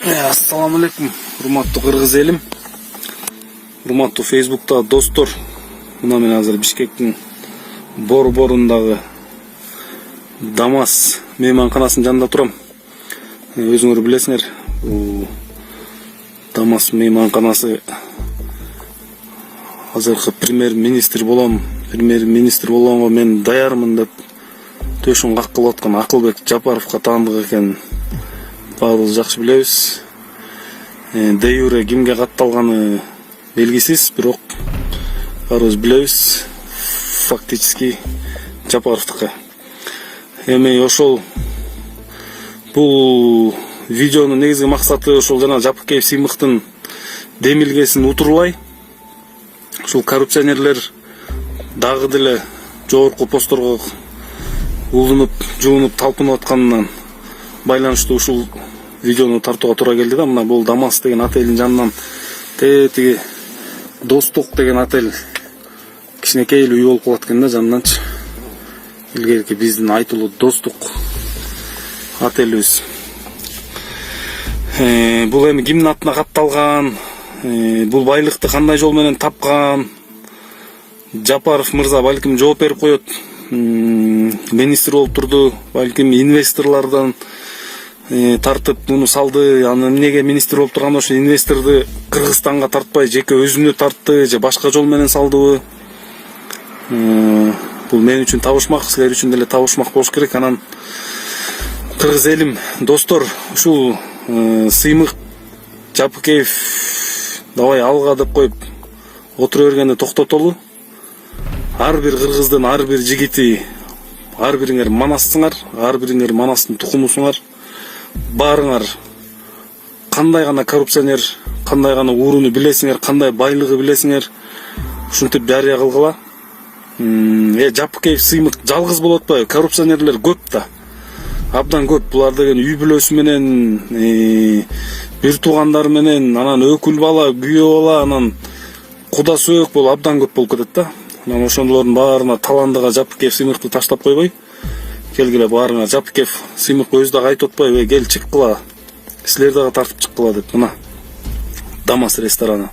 Assalamu алейкум, урматтуу кыргыз элим, урматтуу Facebook'ta достор. Мына мен азыр Бишкектин Борборундагы Дамас мейманканасынын жанында турам. Өзүңөр билесиңер, Дамас мейманканасы азыркы премьер-министр болгонго мен даярмын деп төшүн каккылып аткан Акылбек Жапаровго таандык экенин баарыбыз жакшы билебиз. Де юре кимге катталганы белгисиз, бирок баарыбыз билебиз. Фактически Жапаровдука. Эми ошол бул видеонун негизги максаты ошол жана Жапыкеев Сыймыктын демилгесин утурлай. Ушул коррупционерлер дагы деле жогорку постторго улунуп, жуунуп, талпынып атканынан байланыштуу ушул видеону тартууга туура келди да. Мына бул Дамас деген отелдин жанынан тиги Достук деген отель кичинекей үй болуп калат экен да жанынанчы. Илгерки биздин айтылуу Достук отелибиз. Бул эми кимдин атына катталган, бул байлыкты кандай жол менен тапкан, Жапаров мырза балким жооп берип коет. Министр болуп турду, балким инвесторлордон тартып муну салды. Аны эмнеге министр болуп турганда ошо инвесторду Кыргызстанга тартпай жеке өзүнө тартты же башка жол менен салдыбы? Бул мен үчүн табышмак, силер үчүн деле табышмак болуш керек. Анан кыргыз элим, достор, ушул Сыймык Жапыкеев давай алга деп коюп отура бергенди токтотолу. Ар бир кыргыздын ар бир жигити, ар бириңер манассыңар, ар бириңер манастын тукумусуңар. Баарыңар кандай гана коррупционер, кандай гана ууруну билесиңер, кандай байлыгы билесиңер, ушинтип жарыя кылгыла. Жапыкеев Сыймык жалгыз болуп атпайбы? Коррупционерлер көп да. Абдан көп. Булар деген үй бүлөсү менен, бир туугандары менен, анан өкүл бала, күйөө бала, анан куда сөөк болуп абдан көп болуп кетет да. Анан ошондордун баарына таландыга Жапыкеев Сыймыкты таштап койбой, келгиле баарыңар Жапыкеев Сыймык өзү дагы айтып атпайбы, кел чыккыла, силер дагы тартып чыккыла деп. Мына Дамас рестораны,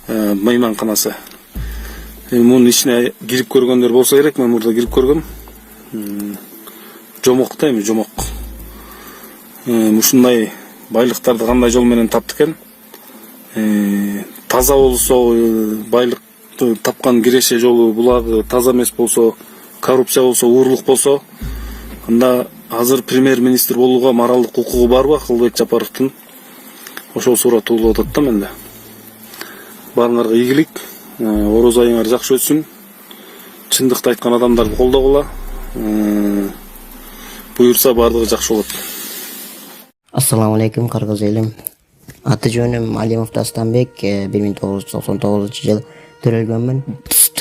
мейманканасы. Мунун ичине кирип көргөндөр болсо керек, мен мурда кирип көргөм. Жомок да, эми жомок. Ушундай байлыктарды кандай жол менен таптык экен? Таза болсо, байлыкты тапкан киреше жолу булагы таза эмес болсо, коррупция болсо, уурлук болсо, анда азыр премьер-министр болууга моралдык укугу барбы Акылбек Жапаровдун? Ошол сурат туулуп атат да менде. Баарыңарга ийгилик, ороз айыңар жакшы өтсүн. Чындыкты айткан адамдарды колдогула. Буюрса баардыгы жакшы болот. Ассаламу алейкум, кыргыз элим. Аты жөнүм Алимов Дастанбек, 1999 жыл төрөлгөнмүн.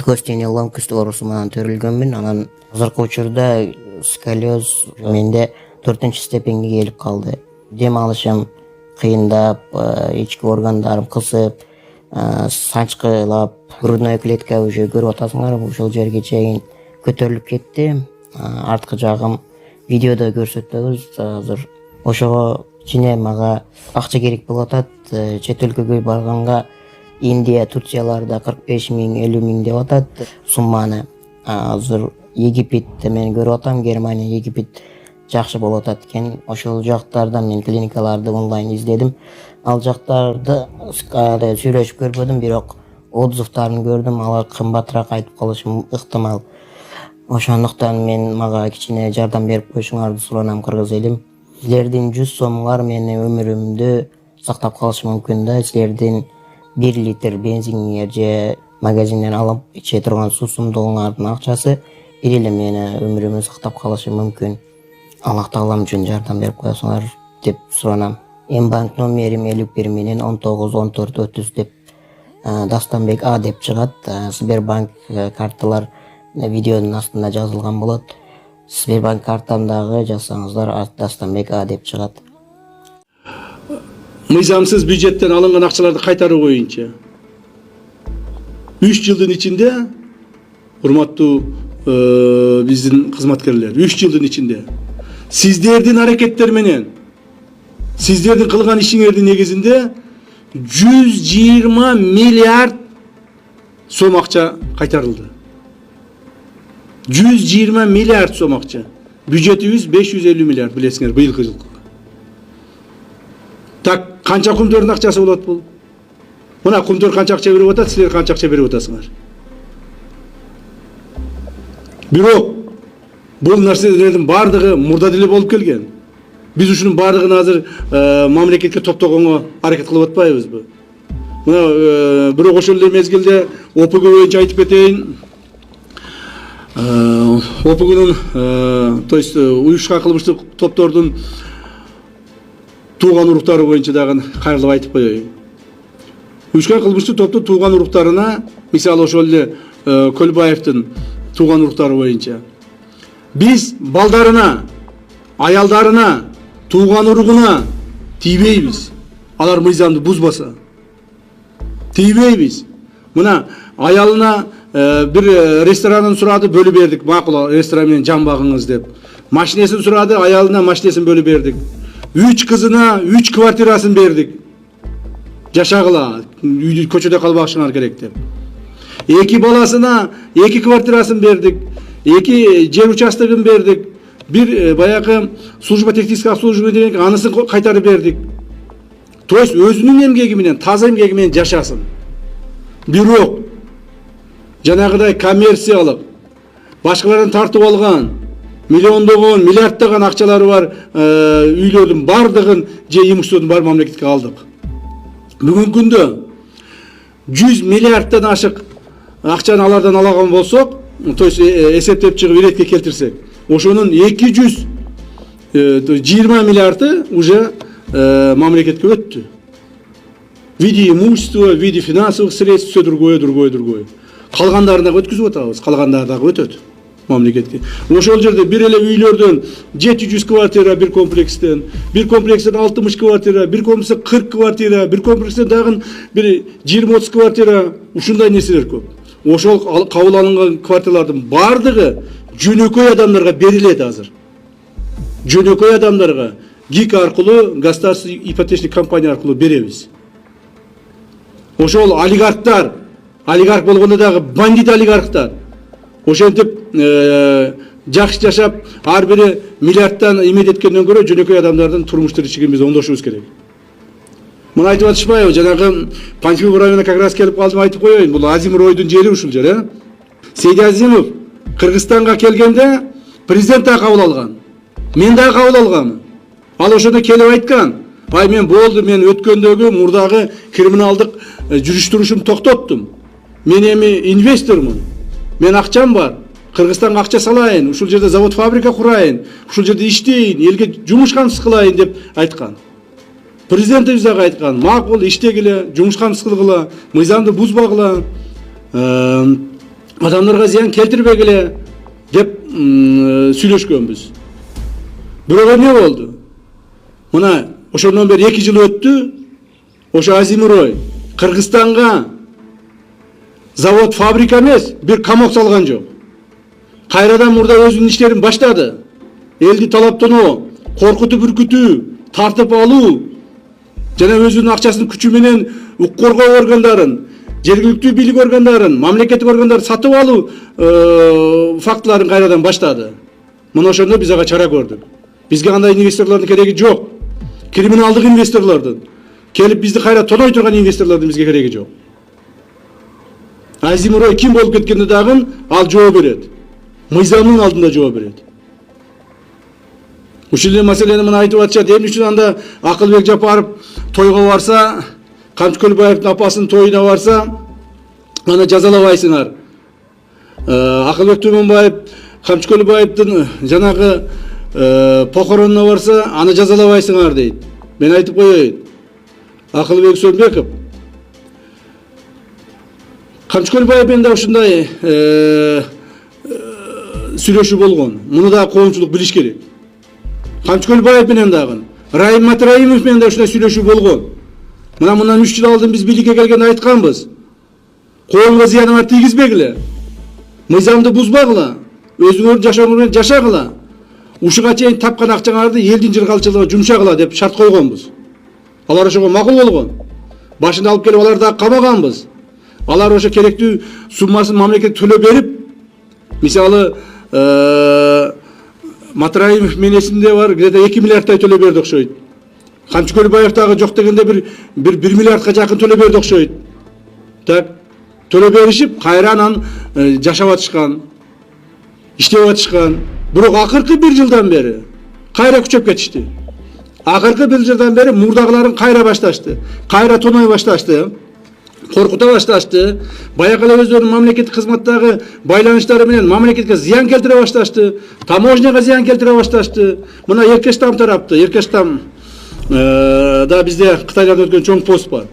Көстене ломкүстүк оорусу менен төрөлгөнмүн. Анан азыркы учурда сколиоз менде 4-степенге келип калды. Дем алышым кыйындап, ички органдарым кысып, санчкылап, грудной клетка уже көрүп атасыңар, ошол жерге чейин көтөрүлүп кетти. Арткы жагым видеодо көрсөтөбүз. Азыр ошого кичине мага акча керек болуп атат. Чет өлкөгө барганга Индия, Турцияларда 45 миң, 50 миң деп атат сумманы. Азыр Египетте мен көрүп атам, Германия, Египет жакшы болуп атат экен. Ошол жактардан мен клиникаларды онлайн издедим. Ал жактарды сүйлөшүп көрбөдүм, бирок отзывдарын көрдүм. Алар кымбатыраак айтып калышы ыктымал. Ошондуктан мага кичине жардам берип коюшуңарды суранам, кыргыз элим. Силердин 100 сомуңар мени өмүрүмдү сактап калышы мүмкүн да. Силердин 1 литр бензиниңер же магазинден алып иче турган суусундугуңардын акчасы бир эле мени өмүрүмдү сактап калышы мүмкүн. Аллах таалам үчүн жардам берип коесуңар деп суранам. Банк номерим 51 менен 191430 деп Дастанбек А деп чыгат. Сбербанк карталар видеонун астында жазылган болот. Сбербанк картамдагы жазсаңыздар Дастанбек А деп чыгат. Мыйзамсыз бюджеттен алынган акчаларды кайтаруу боюнча 3 жылдын ичинде, урматтуу биздин кызматкерлер, 3 жылдын ичинде сиздердин аракеттер менен Сиздердин кылган ишиңердин негизинде 120 миллиард сом акча кайтарылды. 120 миллиард сом акча. Бюджетибиз 550 миллиард, билесиңер, быйылкы жылкы. Так, канча кумдөрдүн акчасы болот бул? Мына кумдөр канча акча берип атат, силер канча акча берип атасыңар? Бирок бул нерселердин бардыгы мурда деле болуп келген. Биз ушунун бардыгын азыр мамлекетке топтогонго аракет кылып атпайбызбы? Мына бирок ошол эле мезгилде ОПГ боюнча айтып кетейин. ОПГнун, то есть уюшкан кылмыштык топтордун тууган уруктары боюнча дагы кайрылып айтып коеюн. Уюшкан кылмыштык топтун тууган уруктарына, мисалы ошол эле Көлбаевдин тууган уруктары боюнча биз балдарына, аялдарына, тууган уругуна тийбейбиз. Алар мыйзамды бузбаса тийбейбиз. Мына аялына бир ресторанын сурады, бөлүп бердик. Макул, ресторан менен жан багыңыз деп. Машинесин сурады, аялына машинесин бөлүп бердик. 3 кызына 3 квартирасын бердик. Жашагыла, көчөдө калбашыңар керек деп. 2 баласына 2 квартирасын бердик. 2 жер участогын бердик. Бир баягы служба технический обслуживание деген анысын кайтарып бердик. То есть өзүнүн эмгеги менен, таза эмгеги менен жашасын. Бирок жанагыдай коммерциялык, башкалардан тартып алган, миллиондогон, миллиарддаган акчалары бар үйлөрдүн бардыгын же имуществонун бар мамлекетке алдык. Бүгүнкү күндө 100 миллиарддан ашык акчаны алардан алаган болсок, то есть эсептеп чыгып иретке келтирсек, ошонун 220 миллиарды уже мамлекетке өттү. В виде имущества, в виде финансовых средств, все другое. Калгандарына өткүзүп атабыз, калгандары дагы өтөт мамлекетке. Ошол жерде бир эле үйлөрдөн 700 квартира бир комплекстен 60 квартира, бир комплекстен 40 квартира, бир комплекстен дагы бир 20-30 квартира, ушундай нерселер көп. Ошол кабыл алынган квартиралардын бардыгы жөнөкөй адамдарга берилет азыр. Жөнөкөй адамдарга ГИК аркылуу, государственный ипотечный компания аркылуу беребиз. Ошол олигархтар, олигарх болгондо дагы бандит олигархтар. Ошентип жакшы жашап, ар бири миллиардтан эмет эткенден көрө жөнөкөй адамдардын турмуш тиричилигин биз оңдошубуз керек. Муну айтып атышпайбы? Жанагы Панфилов районуна как раз келип калдым, айтып коеюн. Бул Азимов Ройдун жери ушул жер, Сейди Азимов Кыргызстанга келгенде президент да кабыл алган. Мен да кабыл алганмын. Ал ошондо келип айткан: "Ай, мен болду, мен өткөндөгү мурдагы криминалдык жүрүш-турушумду токтоттум. Мен эми инвестормун. Мен акчам бар. Кыргызстанга акча салайын, ушул жерде завод фабрика курайын, ушул жерде иштейин, элге жумуш камсыз кылайын" деп айткан. Президентибиз дагы айткан: "Макул, иштегиле, жумуш камсыз кылгыла, мыйзамды бузбагыла, адамдарга зыян келтирбегиле" деп сүйлөшкөнбүз. Бирок эмне болду? Мына ошондон бери 2 жыл өттү. Ошо Азимурой Кыргызстанга завод фабрика эмес, бир камок салган жок. Кайрадан мурда өзүнүн иштерин баштады. Элди талаптоноо, коркутуп үркүтүү, тартып алуу, жана өзүнүн акчасын күчү менен укук коргоо органдарын, жергиликтүү бийлик органдарын, мамлекеттик органдарды сатып алуу фактыларын кайрадан баштады. Мына ошондо биз ага чара көрдүк. Бизге андай инвесторлордун кереги жок. Криминалдык инвесторлордун, келип бизди кайра тоной турган инвесторлордун бизге кереги жок. Азимурой ким болуп кеткенде дагы ал жооп берет. Мыйзамдын алдында жооп берет. Ушул эле маселени мына айтып атышат. Эмне үчүн анда Акылбек Жапаров тойго барса, Камчы Көлбаевдин апасынын тоюна барса, аны жазалабайсыңар. Акылбек Түмөнбаев Камчы Көлбаевдин жанагы похоронуна барса, аны жазалабайсыңар дейт. Мен айтып коеюн. Акылбек Сөнбеков Камчы Көлбаев менен да ушундай сүйлөшүү болгон. Муну да коомчулук билиш керек. Камчы Көлбаев менен дагы, Райым Матраимов менен да ушундай сүйлөшүү болгон. Мына мындан 3 жыл алдын биз бийликке келгенде айтканбыз. Коомго зыяныңар тийгизбегиле. Мыйзамды бузбагыла. Өзүңөр жашооңор менен жашагыла. ушуга чейин тапкан акчаңарды элдин жыргалчылыгына жумшагыла деп шарт койгонбуз. Алар ошого макул болгон. Башында алып келип аларды камаганбыз. Алар ошо керектүү суммасын мамлекет төлөп берип, мисалы Матраимов менесинде бар, где-то 2 миллиардтай төлөп берди окшойт. Камчы Көлбаевдагы жок дегенде бир 1 миллиардка жакын төлөп берди окшойт. Так, төлөп беришип, кайранан жашап атышкан, иштеп атышкан. Бирок акыркы 1 жылдан бери кайра күчөп кетишти. Акыркы 1 жылдан бери мурдагыларын кайра башташты. Кайра тоной башташты. Коркута башташты. Баягы эле өздөрүнүн мамлекеттик кызматтагы байланыштары менен мамлекетке зыян келтире башташты. Таможняга зыян келтире башташты. Мына Эркештам тарапты. Эркештам да бизде Кытайдан өткөн чоң пост бар.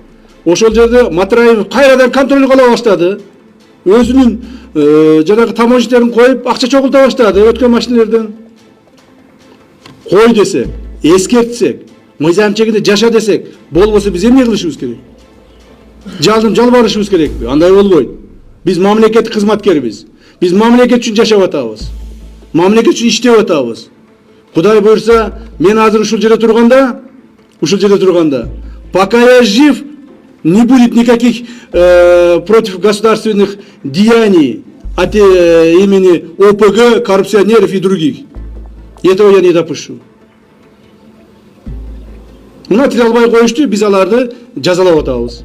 Ошол жерде Матраев кайрадан контролго ала баштады. Өзүнүн жанагы таможниктерин коюп акча чогулта баштады өткөн машинелерден. Кой десек, эскертсек, мыйзамчегинде жаша десек, болбосо биз эмне кылышыбыз керек? Жалбарышыбыз керекпи? Андай болбойт. Биз мамлекеттик кызматкербиз. Биз мамлекет үчүн жашап атабыз. Мамлекет үчүн иштеп атабыз. Кудай буйрса, мен азыр ушул жерде турганда, пока я жив, не будет никаких против государственных деяний от имени ОПГ, коррупционеров и других. Этого я не допущу. Мына тил албай коюшту, биз аларды жазалап атабыз.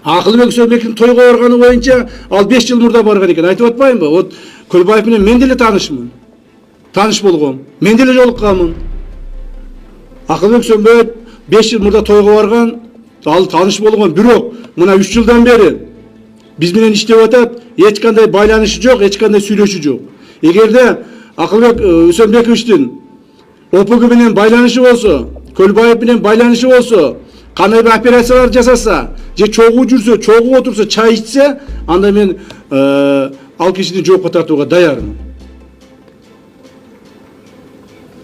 Акылбек Сөбековдун тойго барганы боюнча ал 5 жыл мурда барган экен. Айтып атпаймынбы? Вот Көлбаев менен мен деле таанышмын. Таныш болгом. Мен деле жолукканмын. Акылбек Сөбеков 5 жыл мурда тойго барган, ал таныш болгон. Бирок мына 3 жылдан бери биз менен иштеп атат, эч кандай байланышы жок, эч кандай сүйлөшүү жок. Эгерде Акылбек Сөбековдун ОПГ менен байланышы болсо, Көлбаев менен байланышы болсо, кандай бир операциялар жасаса, же чогуу жүрсө, чогуу отурса, чай ичсе, анда мен ал кишини жоопко тартууга даярмын.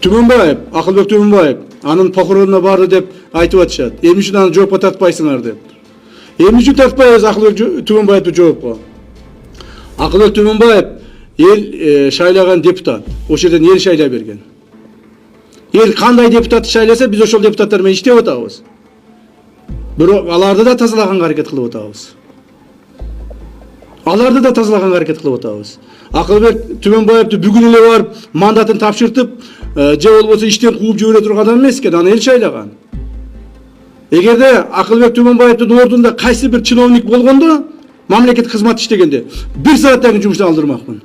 Түмөнбаев, Акылбек Түмөнбаев, анын похоронуна барды деп айтып атышат. Эмне үчүн аны жоопко тартпайсыңар деп. Эмне үчүн тартпайбыз Акылбек Түмөнбаевди жоопко? Акылбек Түмөнбаев эл шайлаган депутат. Ошол жерден эл шайлай берген. Эл кандай депутатты шайласа, биз ошол депутаттар менен иштеп атабыз. Бирок аларды да тазалаганга аракет кылып атабыз. Акылбек Түмөнбаевди бүгүн эле барып мандатын тапшыртып, же болбосо иштен кууп жибере турган адам эмес экен, аны эл шайлаган. Эгерде Акылбек Түмөнбаевдин ордунда кайсы бир чиновник болгондо, мамлекет кызмат иштегенде 1 сааттан кийин жумуштан алдырмакмын.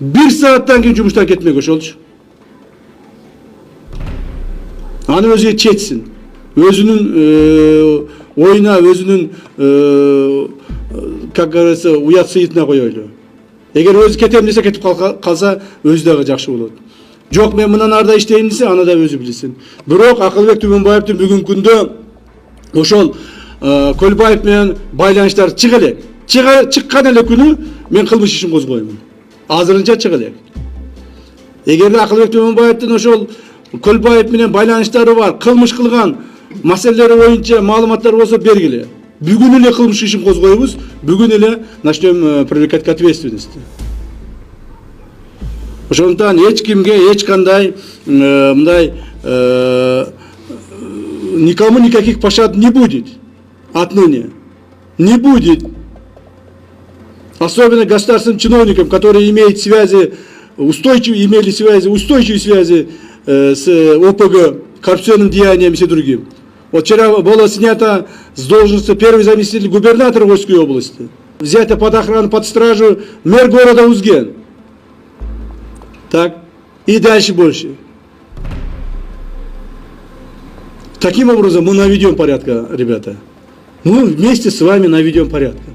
1 сааттан кийин жумуштан кетмек ошолчу. Аны өзү четсин. Өзүнүн оюна, өзүнүн как говорится, уят сыйытына коелу. Эгер өзү кетем десе кетип калса, өзү дагы жакшы болот. Жок, мен мындан арда иштейм десе, аны да өзү билсин. Бирок Акылбек Түмөнбаевдин бүгүнкү күндө ошол Көлбаев менен байланыштар чыга элек. Чыккан эле күнү мен кылмыш ишин козгоймун. Азырынча чыга элек. Эгерде Акылбек Түмөнбаевдин ошол Көлбаев менен байланыштары бар, кылмыш кылган маселелери боюнча маалыматтар болсо бергиле. Бүгүн эле кылмыш ишин козгойбуз, бүгүн эле начнем привлекать к ответственности. Ошондуктан эч кимге эч кандай мындай никому никаких пощад не будет отныне. Не будет. Особенно государственным чиновникам, которые имеют связи, устойчивые связи с ОПГ, коррупционным деянием и все другим. Вот вчера было снято с должности первый заместитель губернатора Ольской области. Взято под охрану, под стражу мэр города Узген. Так, и дальше больше. Таким образом мы наведем порядка, ребята. Мы вместе с вами наведем порядка.